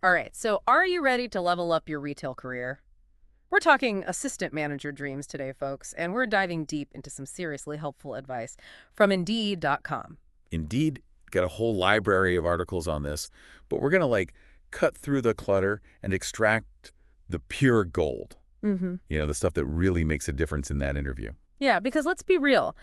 All right, so are you ready to level up your retail career? We're talking assistant manager dreams today, folks, and we're diving deep into some seriously helpful advice from Indeed.com. Indeed, got a whole library of articles on this, but we're going to cut through the clutter and extract the pure gold. Mm-hmm. The stuff that really makes a difference in that interview. Yeah, because let's be real.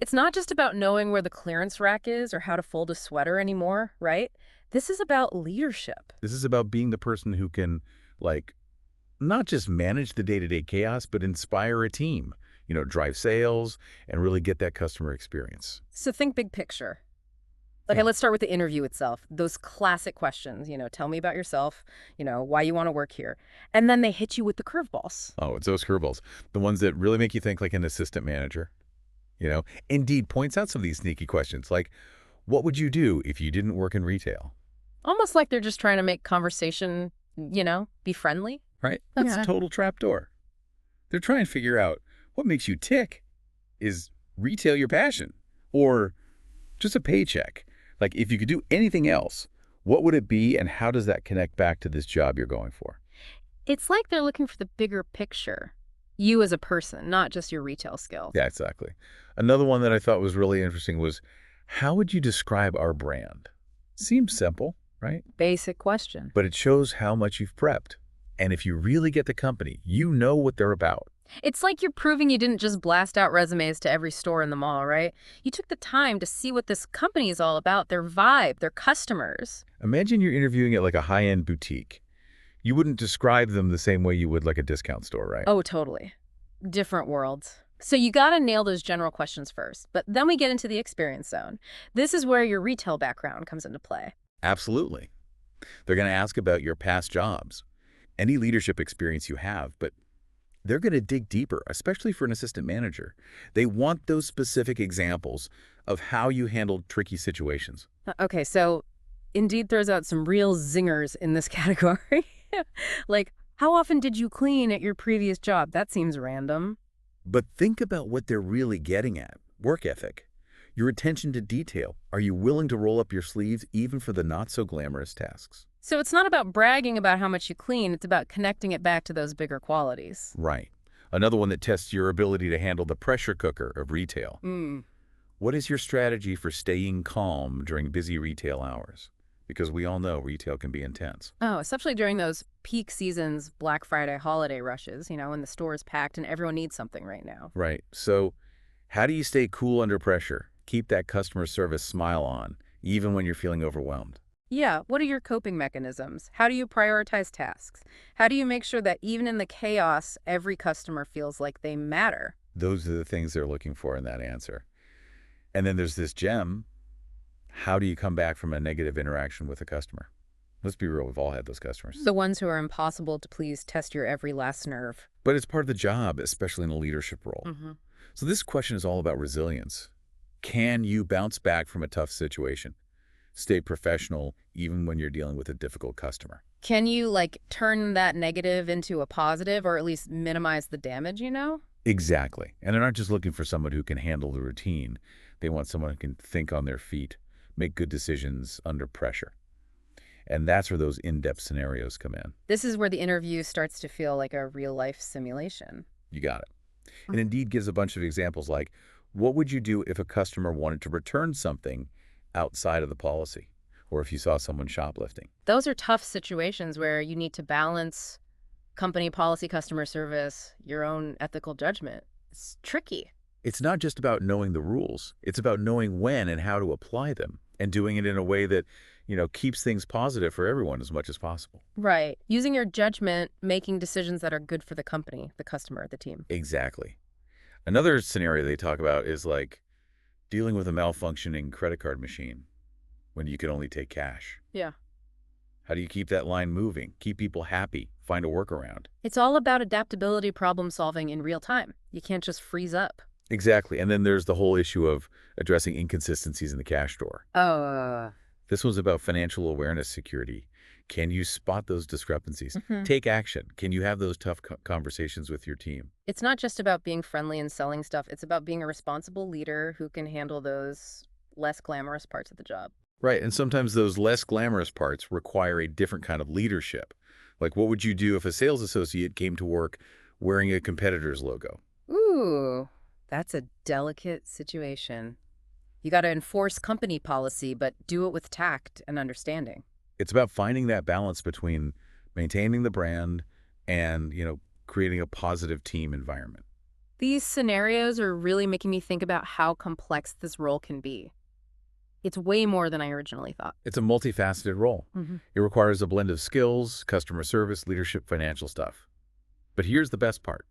It's not just about knowing where the clearance rack is or how to fold a sweater anymore, right? This is about leadership. This is about being the person who can, like, not just manage the day-to-day chaos, but inspire a team, drive sales and really get that customer experience. So think big picture. Okay, Yeah. let's start with the interview itself. Those classic questions, tell me about yourself, why you want to work here. And then they hit you with the curveballs. Oh, it's those curveballs, the ones that really make you think like an assistant manager. Indeed points out some of these sneaky questions, like, what would you do if you didn't work in retail? Almost like they're just trying to make conversation, be friendly. Right? That's a Yeah. total trapdoor. They're trying to figure out what makes you tick. Is retail your passion? Or just a paycheck? Like, if you could do anything else, what would it be and how does that connect back to this job you're going for? It's like they're looking for the bigger picture. You as a person, not just your retail skills. Yeah, exactly. Another one that I thought was really interesting was, how would you describe our brand? Seems simple, right? Basic question. But it shows how much you've prepped. And if you really get the company, you know what they're about. It's like you're proving you didn't just blast out resumes to every store in the mall, right? You took the time to see what this company is all about, their vibe, their customers. Imagine you're interviewing at like a high-end boutique. You wouldn't describe them the same way you would like a discount store, right? Oh, totally. Different worlds. So you got to nail those general questions first, but then we get into the experience zone. This is where your retail background comes into play. Absolutely. They're going to ask about your past jobs, any leadership experience you have, but they're going to dig deeper, especially for an assistant manager. They want those specific examples of how you handled tricky situations. Okay, so Indeed throws out some real zingers in this category. Like, how often did you clean at your previous job? That seems random. But think about what they're really getting at: work ethic, your attention to detail. Are you willing to roll up your sleeves even for the not-so-glamorous tasks? So it's not about bragging about how much you clean, it's about connecting it back to those bigger qualities. Right. Another one that tests your ability to handle the pressure cooker of retail. Mm. What is your strategy for staying calm during busy retail hours? Because we all know retail can be intense. Oh, especially during those peak seasons, Black Friday holiday rushes, when the store is packed and everyone needs something right now. Right. So how do you stay cool under pressure? Keep that customer service smile on, even when you're feeling overwhelmed. Yeah, what are your coping mechanisms? How do you prioritize tasks? How do you make sure that even in the chaos, every customer feels like they matter? Those are the things they're looking for in that answer. And then there's this gem. How do you come back from a negative interaction with a customer? Let's be real, we've all had those customers. The ones who are impossible to please test your every last nerve. But it's part of the job, especially in a leadership role. Hmm. So this question is all about resilience. Can you bounce back from a tough situation? Stay professional even when you're dealing with a difficult customer. Can you, turn that negative into a positive or at least minimize the damage? Exactly. And they're not just looking for someone who can handle the routine. They want someone who can think on their feet, make good decisions under pressure. And that's where those in-depth scenarios come in. This is where the interview starts to feel like a real-life simulation. You got it. And Indeed gives a bunch of examples like, what would you do if a customer wanted to return something outside of the policy? Or if you saw someone shoplifting? Those are tough situations where you need to balance company policy, customer service, your own ethical judgment. It's tricky. It's not just about knowing the rules. It's about knowing when and how to apply them and doing it in a way that, keeps things positive for everyone as much as possible. Right. Using your judgment, making decisions that are good for the company, the customer, the team. Exactly. Another scenario they talk about is like dealing with a malfunctioning credit card machine when you can only take cash. Yeah. How do you keep that line moving, keep people happy, find a workaround? It's all about adaptability, problem solving in real time. You can't just freeze up. Exactly. And then there's the whole issue of addressing inconsistencies in the cash drawer. Oh. This was about financial awareness security. Can you spot those discrepancies? Take action. Can you have those tough conversations with your team? It's not just about being friendly and selling stuff. It's about being a responsible leader who can handle those less glamorous parts of the job. Right, and sometimes those less glamorous parts require a different kind of leadership. Like, what would you do if a sales associate came to work wearing a competitor's logo? Ooh, that's a delicate situation. You got to enforce company policy, but do it with tact and understanding. It's about finding that balance between maintaining the brand and, creating a positive team environment. These scenarios are really making me think about how complex this role can be. It's way more than I originally thought. It's a multifaceted role. Hmm. It requires a blend of skills, customer service, leadership, financial stuff. But here's the best part.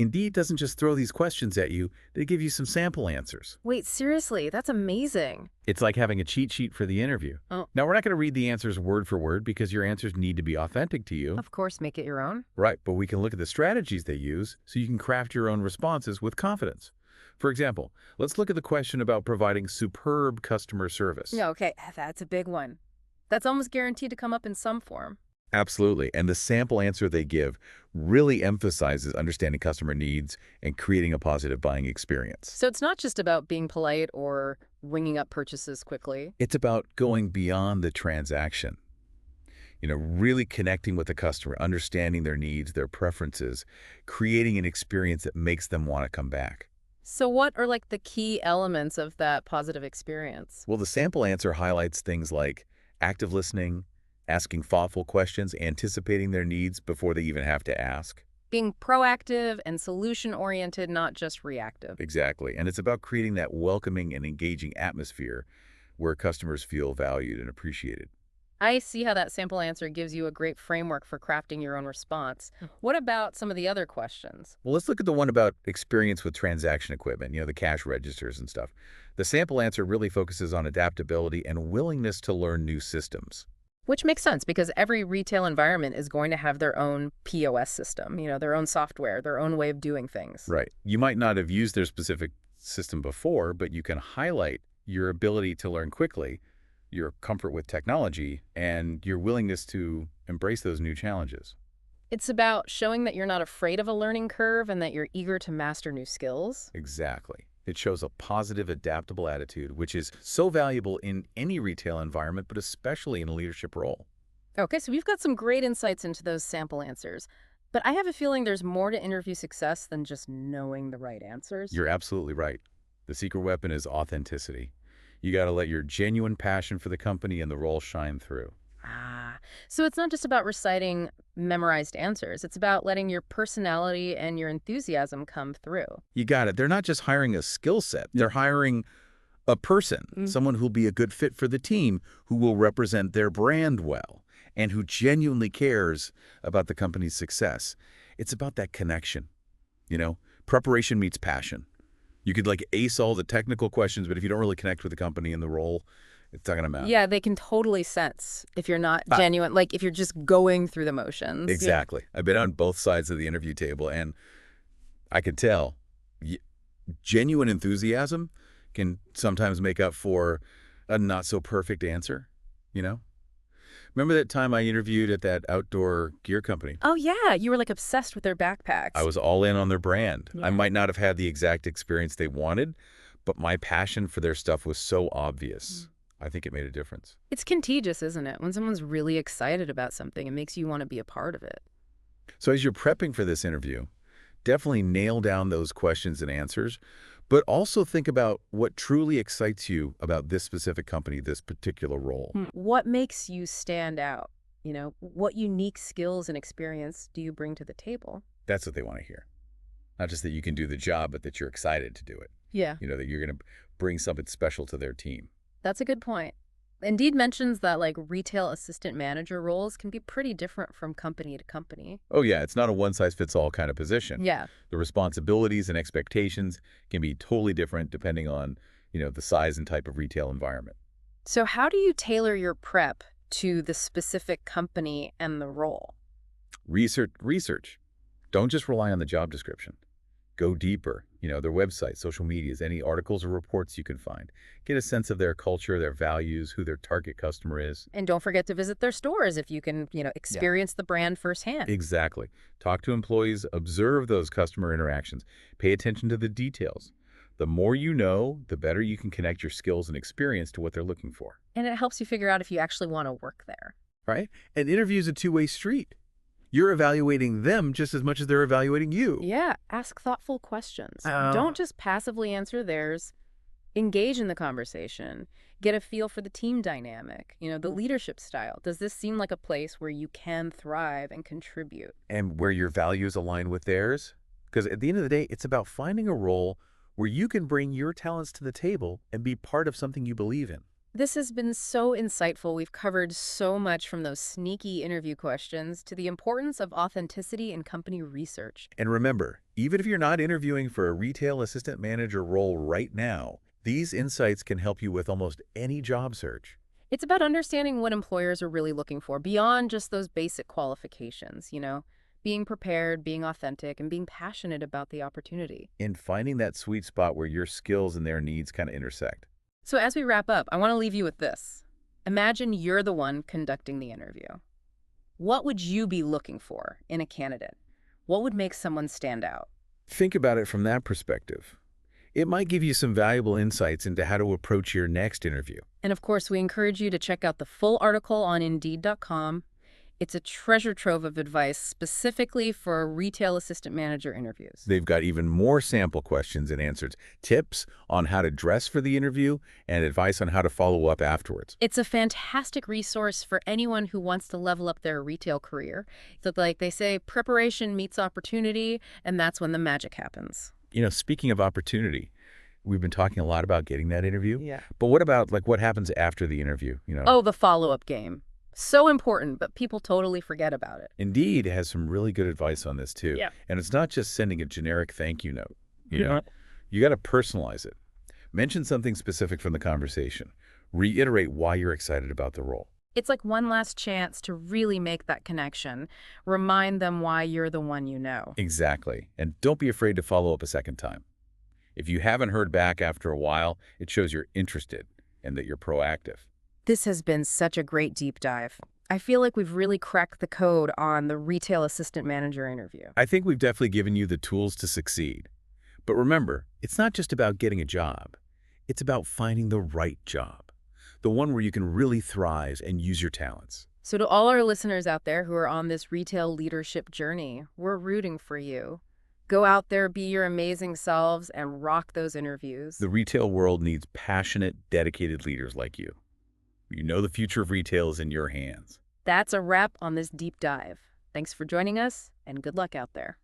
Indeed doesn't just throw these questions at you, they give you some sample answers. Wait, seriously, that's amazing. It's like having a cheat sheet for the interview. Oh, Now, we're not going to read the answers word for word because your answers need to be authentic to you. of course, make it your own. Right, but we can look at the strategies they use so you can craft your own responses with confidence. For example, let's look at the question about providing superb customer service. Yeah, okay, that's a big one. That's almost guaranteed to come up in some form. Absolutely, and the sample answer they give really emphasizes understanding customer needs and creating a positive buying experience. So it's not just about being polite or ringing up purchases quickly. It's about going beyond the transaction. Really connecting with the customer, understanding their needs, their preferences, creating an experience that makes them want to come back. So what are like the key elements of that positive experience? Well, the sample answer highlights things like active listening, asking thoughtful questions, anticipating their needs before they even have to ask. Being proactive and solution-oriented, not just reactive. Exactly. And it's about creating that welcoming and engaging atmosphere where customers feel valued and appreciated. I see how that sample answer gives you a great framework for crafting your own response. What about some of the other questions? Well, let's look at the one about experience with transaction equipment, the cash registers and stuff. The sample answer really focuses on adaptability and willingness to learn new systems. Which makes sense because every retail environment is going to have their own POS system, their own software, their own way of doing things. Right. You might not have used their specific system before, but you can highlight your ability to learn quickly, your comfort with technology, and your willingness to embrace those new challenges. It's about showing that you're not afraid of a learning curve and that you're eager to master new skills. Exactly. It shows a positive, adaptable attitude, which is so valuable in any retail environment, but especially in a leadership role. Okay, so we've got some great insights into those sample answers. But I have a feeling there's more to interview success than just knowing the right answers. You're absolutely right. The secret weapon is authenticity. You got to let your genuine passion for the company and the role shine through. So it's not just about reciting memorized answers. It's about letting your personality and your enthusiasm come through. You got it. They're not just hiring a skill set. They're hiring a person, someone who'll be a good fit for the team, who will represent their brand well, and who genuinely cares about the company's success. It's about that connection. Preparation meets passion. You could ace all the technical questions, but if you don't really connect with the company and the role, it's not going to matter. Yeah, they can totally sense if you're not genuine, like if you're just going through the motions. Exactly. I've been on both sides of the interview table, and I could tell genuine enthusiasm can sometimes make up for a not-so-perfect answer, Remember that time I interviewed at that outdoor gear company? Oh, yeah. You were obsessed with their backpacks. I was all in on their brand. Yeah. I might not have had the exact experience they wanted, but my passion for their stuff was so obvious. I think it made a difference. It's contagious, isn't it? When someone's really excited about something, it makes you want to be a part of it. So as you're prepping for this interview, definitely nail down those questions and answers, but also think about what truly excites you about this specific company, this particular role. What makes you stand out? What unique skills and experience do you bring to the table? That's what they want to hear. Not just that you can do the job, but that you're excited to do it. Yeah. That you're going to bring something special to their team. That's a good point. Indeed mentions that retail assistant manager roles can be pretty different from company to company. Oh yeah, it's not a one-size-fits-all kind of position. Yeah. The responsibilities and expectations can be totally different depending on, the size and type of retail environment. So how do you tailor your prep to the specific company and the role? Research. Don't just rely on the job description. Go deeper, their website, social medias, any articles or reports you can find. Get a sense of their culture, their values, who their target customer is. And don't forget to visit their stores if you can, experience the brand firsthand. Exactly. Talk to employees, observe those customer interactions, pay attention to the details. The more you know, the better you can connect your skills and experience to what they're looking for, And it helps you figure out if you actually want to work there. right? An interview is a two-way street. You're evaluating them just as much as they're evaluating you. Yeah, ask thoughtful questions. Oh. Don't just passively answer theirs. Engage in the conversation. Get a feel for the team dynamic, the leadership style. Does this seem like a place where you can thrive and contribute? And where your values align with theirs. Because at the end of the day, it's about finding a role where you can bring your talents to the table and be part of something you believe in. This has been so insightful. We've covered so much from those sneaky interview questions to the importance of authenticity in company research. And remember, even if you're not interviewing for a retail assistant manager role right now, these insights can help you with almost any job search. It's about understanding what employers are really looking for beyond just those basic qualifications. Being prepared, being authentic, and being passionate about the opportunity. In finding that sweet spot where your skills and their needs kind of intersect. So as we wrap up, I want to leave you with this. Imagine you're the one conducting the interview. What would you be looking for in a candidate? What would make someone stand out? Think about it from that perspective. It might give you some valuable insights into how to approach your next interview. And of course, we encourage you to check out the full article on Indeed.com. It's a treasure trove of advice specifically for retail assistant manager interviews. They've got even more sample questions and answers, tips on how to dress for the interview, and advice on how to follow up afterwards. It's a fantastic resource for anyone who wants to level up their retail career. So like they say, preparation meets opportunity, and that's when the magic happens. Speaking of opportunity, we've been talking a lot about getting that interview. Yeah. But what about what happens after the interview? Oh, the follow-up game. So important, but people totally forget about it. Indeed has some really good advice on this too. Yeah. And it's not just sending a generic thank you note. You Yeah. know, you got to personalize it. Mention something specific from the conversation. Reiterate why you're excited about the role. It's like one last chance to really make that connection. Remind them why you're the one you know. Exactly. And don't be afraid to follow up a second time. If you haven't heard back after a while, it shows you're interested and that you're proactive. This has been such a great deep dive. I feel like we've really cracked the code on the retail assistant manager interview. I think we've definitely given you the tools to succeed. But remember, it's not just about getting a job. It's about finding the right job, the one where you can really thrive and use your talents. So to all our listeners out there who are on this retail leadership journey, we're rooting for you. Go out there, be your amazing selves, and rock those interviews. The retail world needs passionate, dedicated leaders like you. The future of retail is in your hands. That's a wrap on this deep dive. Thanks for joining us, and good luck out there.